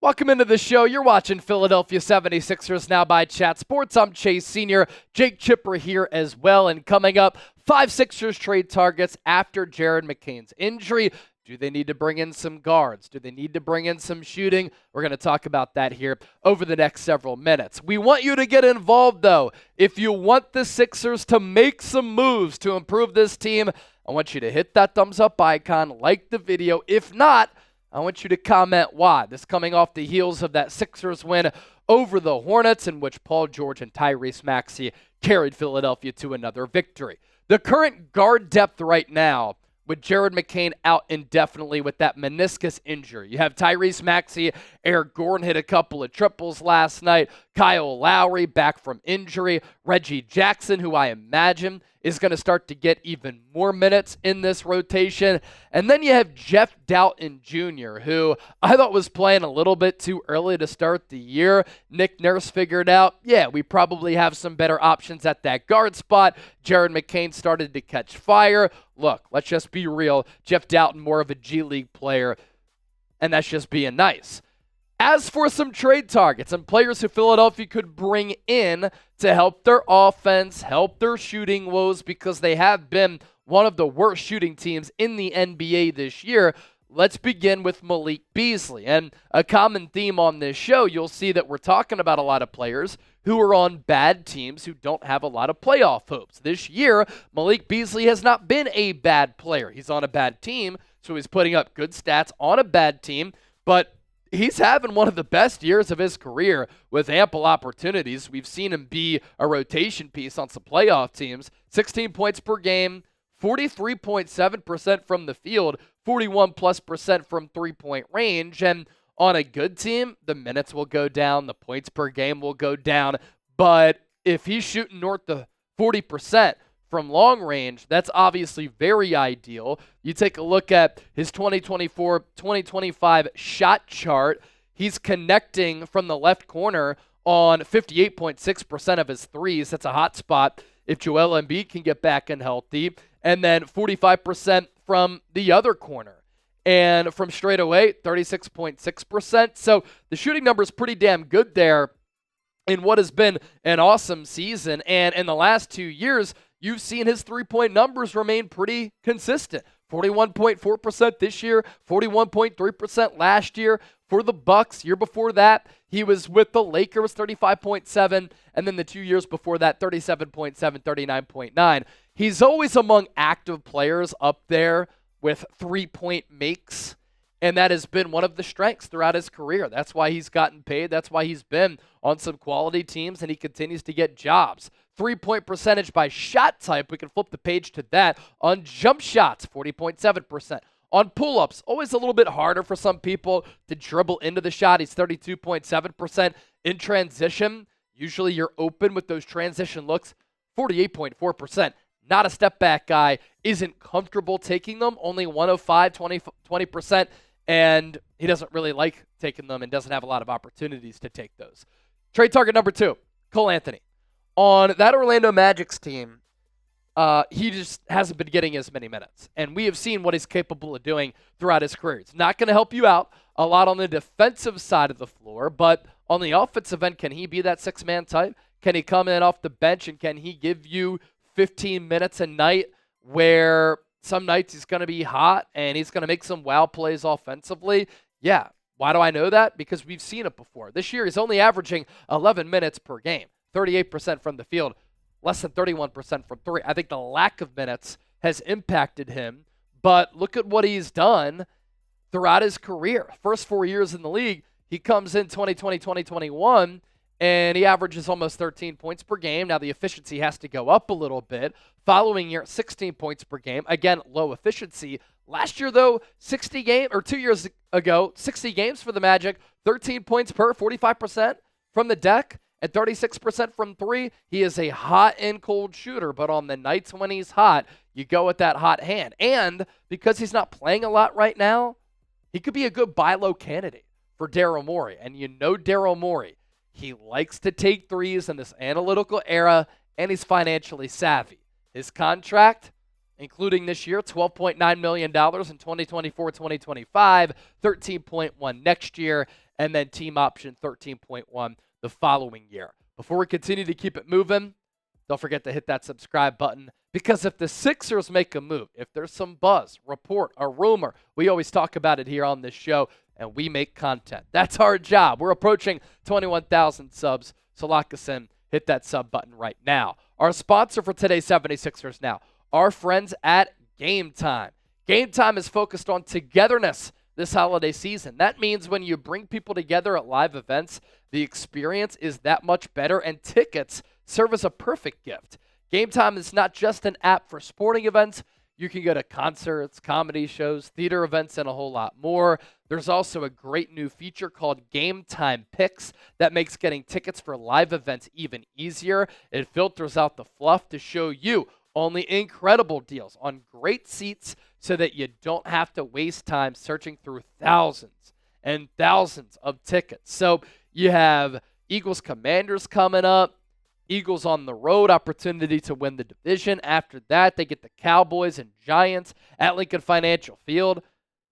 Welcome into the show. You're watching Philadelphia 76ers Now by Chat Sports. I'm Chase Sr. Jake Chipper here as well. And coming up, 5 Sixers trade targets after Jared McCain's injury. Do they need to bring in some guards? Do they need to bring in some shooting? We're going to talk about that here over the next several minutes. We want you to get involved, though. If you want the Sixers to make some moves to improve this team, I want you to hit that thumbs up icon, like the video. If not, I want you to comment why. This coming off the heels of that Sixers win over the Hornets, in which Paul George and Tyrese Maxey carried Philadelphia to another victory. The current guard depth right now, with Jared McCain out indefinitely with that meniscus injury. You have Tyrese Maxey, Eric Gordon hit a couple of triples last night, Kyle Lowry back from injury, Reggie Jackson, who I imagine is going to start to get even more minutes in this rotation. And then you have Jeff Dowtin Jr., who I thought was playing a little bit too early to start the year. Nick Nurse figured out, we probably have some better options at that guard spot. Jared McCain started to catch fire. Look, let's just be real. Jeff Dowtin, more of a G League player, and that's just being nice. As for some trade targets and players who Philadelphia could bring in to help their offense, help their shooting woes, because they have been one of the worst shooting teams in the NBA this year, let's begin with Malik Beasley. And a common theme on this show, you'll see that we're talking about a lot of players who are on bad teams who don't have a lot of playoff hopes. This year, Malik Beasley has not been a bad player. He's on a bad team, so he's putting up good stats on a bad team, but he's having one of the best years of his career with ample opportunities. We've seen him be a rotation piece on some playoff teams. 16 points per game, 43.7% from the field, 41+% from three-point range. And on a good team, the minutes will go down, the points per game will go down. But if he's shooting north of 40% from long range, that's obviously very ideal. You take a look at his 2024-2025 shot chart. He's connecting from the left corner on 58.6% of his threes. That's a hot spot if Joel Embiid can get back and healthy. And then 45% from the other corner. And from straight away, 36.6%. So the shooting number is pretty damn good there in what has been an awesome season. And in the last 2 years, you've seen his three-point numbers remain pretty consistent. 41.4% this year, 41.3% last year. For the Bucks, year before that, he was with the Lakers, 35.7, and then the 2 years before that, 37.7, 39.9. He's always among active players up there with three-point makes, and that has been one of the strengths throughout his career. That's why he's gotten paid. That's why he's been on some quality teams, and he continues to get jobs. Three-point percentage by shot type, we can flip the page to that. On jump shots, 40.7%. On pull-ups, always a little bit harder for some people to dribble into the shot. He's 32.7%. In transition, usually you're open with those transition looks, 48.4%. Not a step-back guy, isn't comfortable taking them, only 105, 20%, and he doesn't really like taking them and doesn't have a lot of opportunities to take those. Trade target number 2, Cole Anthony. On that Orlando Magic's team, he just hasn't been getting as many minutes. And we have seen what he's capable of doing throughout his career. It's not going to help you out a lot on the defensive side of the floor, but on the offensive end, can he be that six-man type? Can he come in off the bench and can he give you 15 minutes a night where some nights he's going to be hot and he's going to make some wow plays offensively? Yeah. Why do I know that? Because we've seen it before. This year he's only averaging 11 minutes per game, 38% from the field, less than 31% from three. I think the lack of minutes has impacted him, but look at what he's done throughout his career. First 4 years in the league, he comes in 2020, 2021, and he averages almost 13 points per game. Now the efficiency has to go up a little bit. Following year, 16 points per game. Again, low efficiency. Last year, though, 2 years ago, 60 games for the Magic, 13 points per, 45% from the deck, and 36% from three. He is a hot and cold shooter, but on the nights when he's hot, you go with that hot hand. And because he's not playing a lot right now, he could be a good buy low candidate for Daryl Morey. And you know Daryl Morey. He likes to take threes in this analytical era, and he's financially savvy. His contract, including this year, $12.9 million in 2024-2025, $13.1 next year, and then team option 13.1 the following year. Before we continue to keep it moving, don't forget to hit that subscribe button, because if the Sixers make a move, if there's some buzz, report, a rumor, we always talk about it here on this show, and we make content. That's our job. We're approaching 21,000 subs, so lock us in. Hit that sub button right now. Our sponsor for today's 76ers Now, our friends at Game Time. Game Time is focused on togetherness this holiday season. That means when you bring people together at live events, the experience is that much better, and tickets serve as a perfect gift. Game Time is not just an app for sporting events. You can go to concerts, comedy shows, theater events, and a whole lot more. There's also a great new feature called Game Time Picks that makes getting tickets for live events even easier. It filters out the fluff to show you only incredible deals on great seats so that you don't have to waste time searching through thousands and thousands of tickets. So you have Eagles Commanders coming up. Eagles on the road, opportunity to win the division. After that, they get the Cowboys and Giants at Lincoln Financial Field.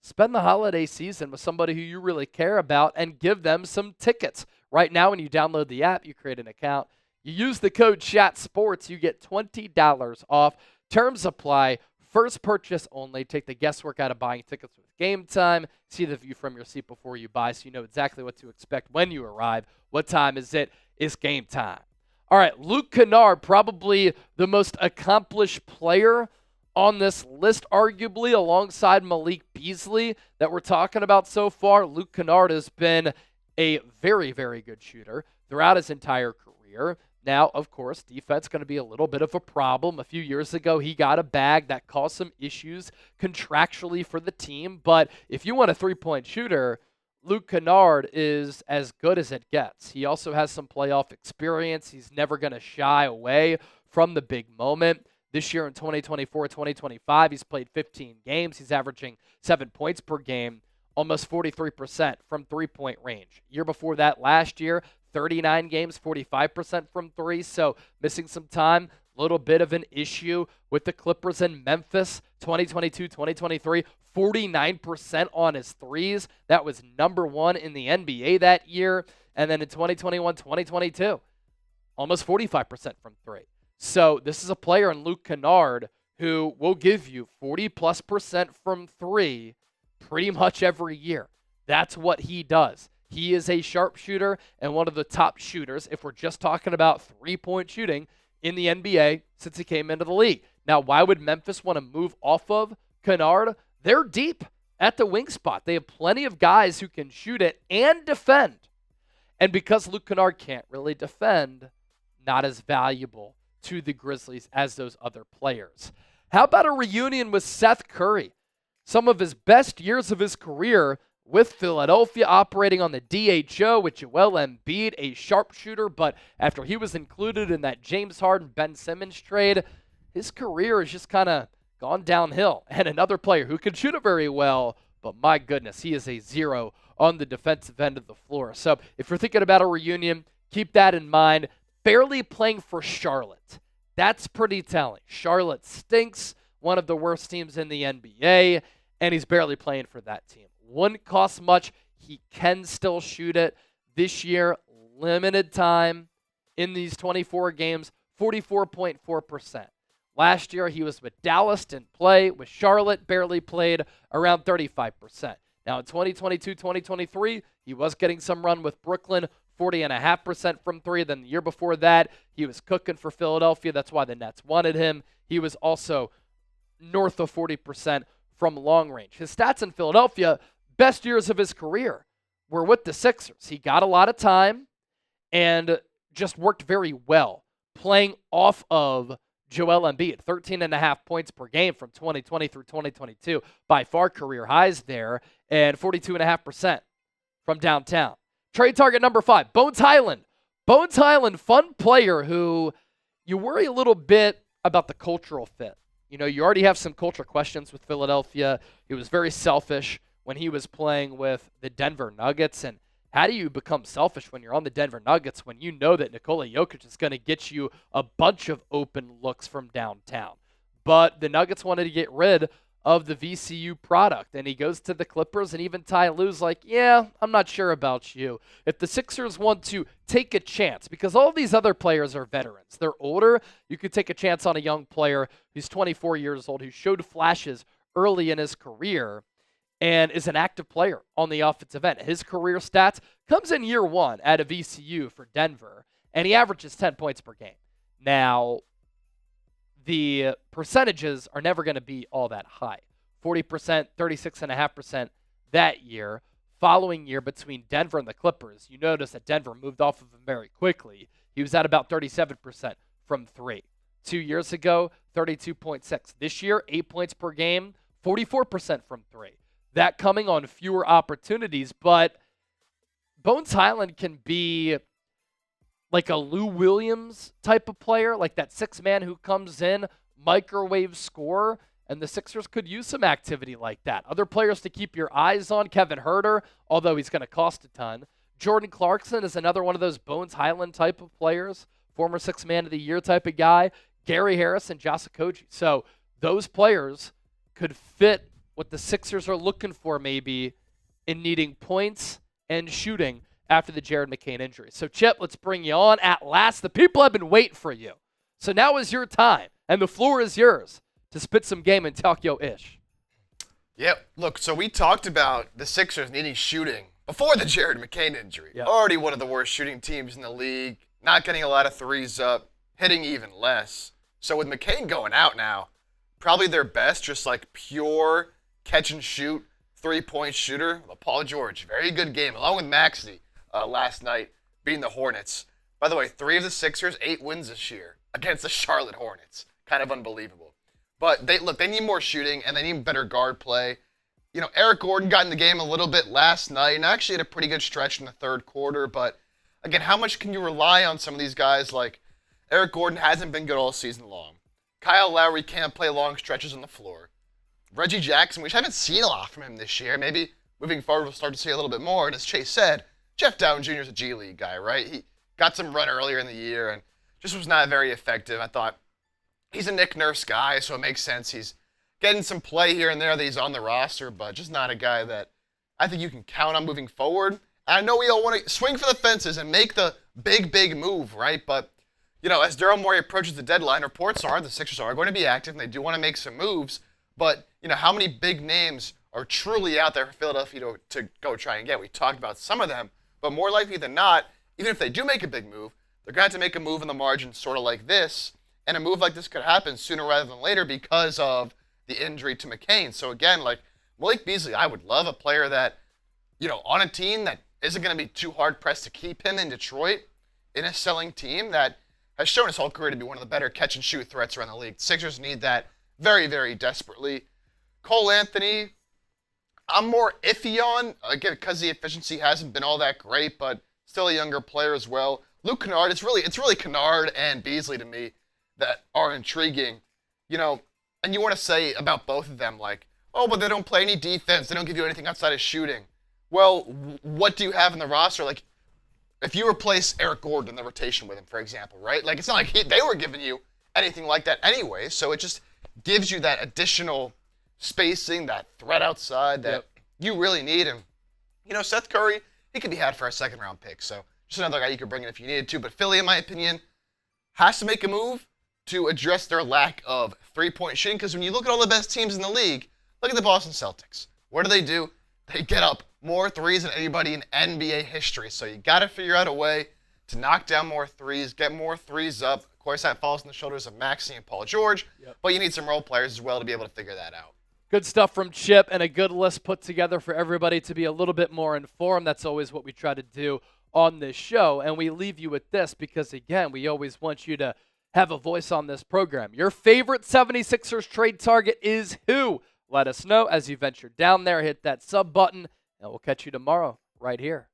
Spend the holiday season with somebody who you really care about and give them some tickets. Right now, when you download the app, you create an account. You use the code CHATSPORTS, you get $20 off. Terms apply. First purchase only. Take the guesswork out of buying tickets with Game Time. See the view from your seat before you buy so you know exactly what to expect when you arrive. What time is it? It's game time. All right, Luke Kennard, probably the most accomplished player on this list, arguably, alongside Malik Beasley that we're talking about so far. Luke Kennard has been a very, very good shooter throughout his entire career. Now, of course, defense going to be a little bit of a problem. A few years ago, he got a bag that caused some issues contractually for the team. But if you want a three-point shooter, Luke Kennard is as good as it gets. He also has some playoff experience. He's never going to shy away from the big moment. This year in 2024-2025, he's played 15 games. He's averaging 7 points per game, almost 43% from three-point range. Year before that, last year, 39 games, 45% from three, so missing some time. Little bit of an issue with the Clippers in Memphis, 2022-2023, 49% on his threes. That was number one in the NBA that year. And then in 2021-2022, almost 45% from three. So this is a player in Luke Kennard who will give you 40+% from three pretty much every year. That's what he does. He is a sharpshooter and one of the top shooters, if we're just talking about three-point shooting, in the NBA since he came into the league. Now, why would Memphis want to move off of Kennard? They're deep at the wing spot. They have plenty of guys who can shoot it and defend. And because Luke Kennard can't really defend, not as valuable to the Grizzlies as those other players. How about a reunion with Seth Curry? Some of his best years of his career with Philadelphia, operating on the DHO with Joel Embiid, a sharpshooter, but after he was included in that James Harden-Ben Simmons trade, his career has just kind of gone downhill. And another player who can shoot it very well, but my goodness, he is a zero on the defensive end of the floor. So if you're thinking about a reunion, keep that in mind. Barely playing for Charlotte. That's pretty telling. Charlotte stinks, one of the worst teams in the NBA, and he's barely playing for that team. Wouldn't cost much. He can still shoot it. This year, limited time in these 24 games, 44.4%. Last year, he was with Dallas, didn't play. With Charlotte, barely played, around 35%. Now, in 2022-2023, he was getting some run with Brooklyn, 40.5% from three. Then the year before that, he was cooking for Philadelphia. That's why the Nets wanted him. He was also north of 40% from long range. His stats in Philadelphia, best years of his career, were with the Sixers. He got a lot of time and just worked very well, playing off of Joel Embiid, 13.5 points per game from 2020 through 2022, by far career highs there, and 42.5% from downtown. Trade target number 5, Bones Hyland. Bones Hyland, fun player who you worry a little bit about the cultural fit. You know, you already have some culture questions with Philadelphia. He was very selfish when he was playing with the Denver Nuggets. And how do you become selfish when you're on the Denver Nuggets when you know that Nikola Jokic is going to get you a bunch of open looks from downtown? But the Nuggets wanted to get rid of the VCU product. And he goes to the Clippers, and even Ty Lue's like, yeah, I'm not sure about you. If the Sixers want to take a chance, because all these other players are veterans, they're older, you could take a chance on a young player who's 24 years old, who showed flashes early in his career and is an active player on the offensive end. His career stats comes in year one at a VCU for Denver, and he averages 10 points per game. Now, the percentages are never going to be all that high. 40%, 36.5% that year. Following year between Denver and the Clippers, you notice that Denver moved off of him very quickly. He was at about 37% from three. 2 years ago, 32.6. This year, 8 points per game, 44% from three. That coming on fewer opportunities, but Bones Highland can be like a Lou Williams type of player, like that six-man who comes in, microwave scorer, and the Sixers could use some activity like that. Other players to keep your eyes on, Kevin Huerter, although he's going to cost a ton. Jordan Clarkson is another one of those Bones Highland type of players, former six-man of the year type of guy. Gary Harris and Josh Okogie. So those players could fit what the Sixers are looking for maybe in needing points and shooting after the Jared McCain injury. So, Chip, let's bring you on at last. The people have been waiting for you. So now is your time, and the floor is yours to spit some game and talk yo-ish. Yep. Look, so we talked about the Sixers needing shooting before the Jared McCain injury. Yep. Already one of the worst shooting teams in the league, not getting a lot of threes up, hitting even less. So with McCain going out now, probably their best, just like pure catch and shoot, three-point shooter, Paul George. Very good game, along with Maxey last night, beating the Hornets. By the way, 3 of the Sixers, 8 wins this year against the Charlotte Hornets. Kind of unbelievable. But they need more shooting, and they need better guard play. You know, Eric Gordon got in the game a little bit last night, and actually had a pretty good stretch in the third quarter. But, again, how much can you rely on some of these guys? Like, Eric Gordon hasn't been good all season long. Kyle Lowry can't play long stretches on the floor. Reggie Jackson, we haven't seen a lot from him this year. Maybe moving forward we'll start to see a little bit more. And as Chase said, Jeff Dowtin Jr. is a G League guy, right? He got some run earlier in the year and just was not very effective. I thought he's a Nick Nurse guy, so it makes sense. He's getting some play here and there that he's on the roster, but just not a guy that I think you can count on moving forward. And I know we all want to swing for the fences and make the big move, right? But, you know, as Daryl Morey approaches the deadline, reports are the Sixers are going to be active and they do want to make some moves. But, you know, how many big names are truly out there for Philadelphia to go try and get? We talked about some of them, but more likely than not, even if they do make a big move, they're going to have to make a move in the margin sort of like this. And a move like this could happen sooner rather than later because of the injury to McCain. So again, like Malik Beasley, I would love a player that, you know, on a team that isn't going to be too hard-pressed to keep him in Detroit, in a selling team that has shown his whole career to be one of the better catch-and-shoot threats around the league. Sixers need that very, very desperately. Cole Anthony, I'm more iffy on, again, because the efficiency hasn't been all that great, but still a younger player as well. Luke Kennard, it's really Kennard and Beasley to me that are intriguing. You know, and you want to say about both of them, like, oh, but they don't play any defense. They don't give you anything outside of shooting. Well, what do you have in the roster? Like, if you replace Eric Gordon in the rotation with him, for example, right? Like, it's not like they were giving you anything like that anyway, so it just gives you that additional spacing, that threat outside that you really need. And, you know, Seth Curry, he could be had for a second-round pick, so just another guy you could bring in if you needed to. But Philly, in my opinion, has to make a move to address their lack of three-point shooting, because when you look at all the best teams in the league, look at the Boston Celtics. What do? They get up more threes than anybody in NBA history. So you got to figure out a way to knock down more threes, get more threes up. Of course, that falls on the shoulders of Maxey and Paul George, but you need some role players as well to be able to figure that out. Good stuff from Chip, and a good list put together for everybody to be a little bit more informed. That's always what we try to do on this show. And we leave you with this because, again, we always want you to have a voice on this program. Your favorite 76ers trade target is who? Let us know as you venture down there. Hit that sub button, and we'll catch you tomorrow right here.